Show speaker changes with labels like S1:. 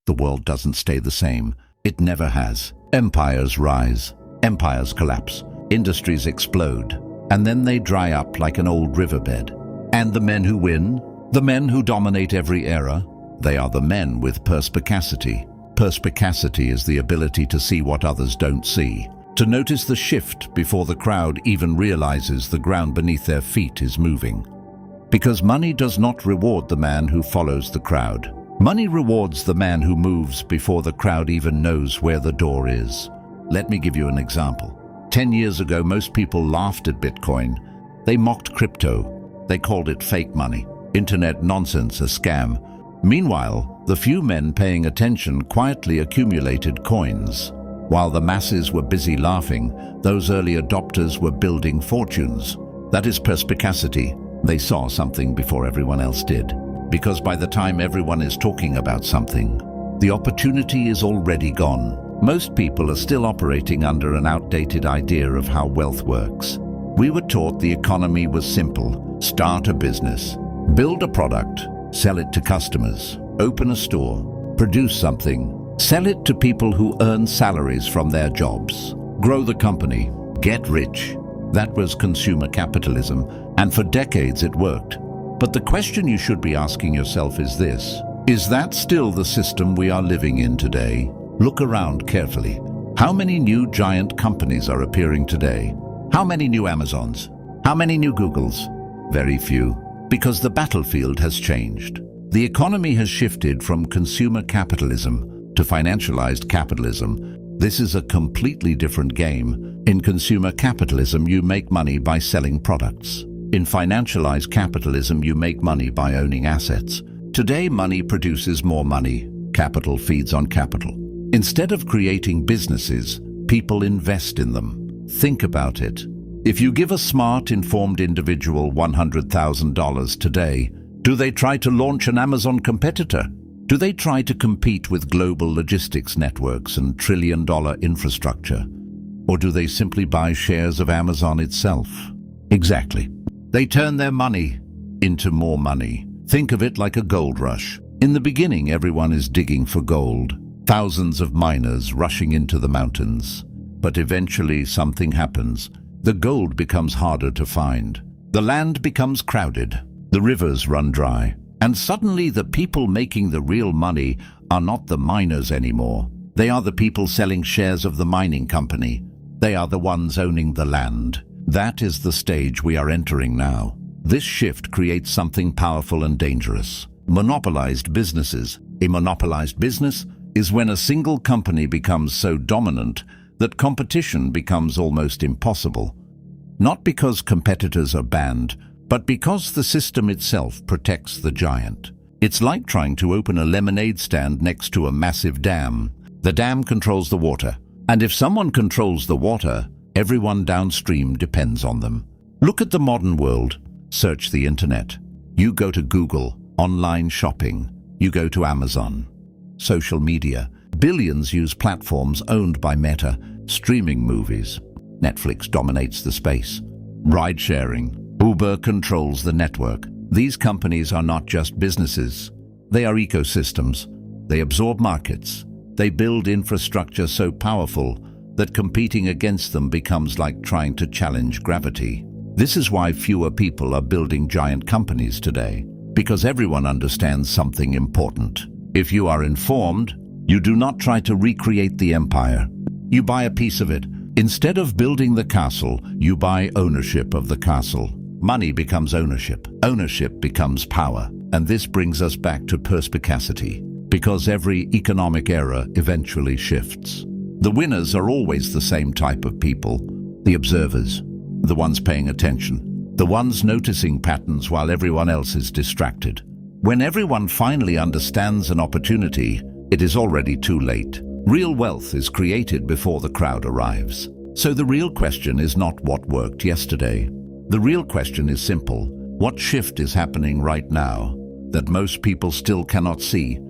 S1: The world doesn't stay the same. It never has. Empires rise. Empires collapse. Industries explode. And then they dry up like an old riverbed. And the men who win, the men who dominate every era, they are the men with perspicacity. Perspicacity is the ability to see what others don't see, to notice the shift before the crowd even realizes the ground beneath their feet is moving. Because money does not reward the man who follows the crowd. Money rewards the man who moves before the crowd even knows where the door is. Let me give you an example. 10 years ago, most people laughed at Bitcoin. They mocked crypto. They called it fake money, internet nonsense, a scam. Meanwhile, the few men paying attention quietly accumulated coins. While the masses were busy laughing, those early adopters were building fortunes. That is perspicacity. They saw something before everyone else did. Because by the time everyone is talking about something, the opportunity is already gone. Most people are still operating under an outdated idea of how wealth works. We were taught the economy was simple. Start a business, build a product, sell it to customers, open a store, produce something, sell it to people who earn salaries from their jobs, grow the company, get rich. That was consumer capitalism, and for decades it worked. But the question you should be asking yourself is this: is that still the system we are living in today? Look around carefully. How many new giant companies are appearing today? How many new Amazons? How many new Googles? Very few. Because the battlefield has changed. The economy has shifted from consumer capitalism to financialized capitalism. This is a completely different game. In consumer capitalism, you make money by selling products. In financialized capitalism, you make money by owning assets. Today, money produces more money. Capital feeds on capital. Instead of creating businesses, people invest in them. Think about it. If you give a smart, informed individual $100,000 today, do they try to launch an Amazon competitor? Do they try to compete with global logistics networks and trillion-dollar infrastructure? Or do they simply buy shares of Amazon itself? Exactly. They turn their money into more money. Think of it like a gold rush. In the beginning, everyone is digging for gold. Thousands of miners rushing into the mountains. But eventually something happens. The gold becomes harder to find. The land becomes crowded. The rivers run dry. And suddenly the people making the real money are not the miners anymore. They are the people selling shares of the mining company. They are the ones owning the land. That is the stage we are entering now. This shift creates something powerful and dangerous. Monopolized businesses. A monopolized business is when a single company becomes so dominant that competition becomes almost impossible. Not because competitors are banned, but because the system itself protects the giant. It's like trying to open a lemonade stand next to a massive dam. The dam controls the water, and if someone controls the water, everyone downstream depends on them. Look at the modern world. Search the internet. You go to Google, online shopping. You go to Amazon. Social media. Billions use platforms owned by Meta. Streaming movies. Netflix dominates the space. Ride-sharing. Uber controls the network. These companies are not just businesses. They are ecosystems. They absorb markets. They build infrastructure so powerful that competing against them becomes like trying to challenge gravity. This is why fewer people are building giant companies today, because everyone understands something important. If you are informed, you do not try to recreate the empire. You buy a piece of it. Instead of building the castle, you buy ownership of the castle. Money becomes ownership. Ownership becomes power. And this brings us back to perspicacity, because every economic era eventually shifts. The winners are always the same type of people, the observers, the ones paying attention, the ones noticing patterns while everyone else is distracted. When everyone finally understands an opportunity, it is already too late. Real wealth is created before the crowd arrives. So the real question is not what worked yesterday. The real question is simple. What shift is happening right now that most people still cannot see?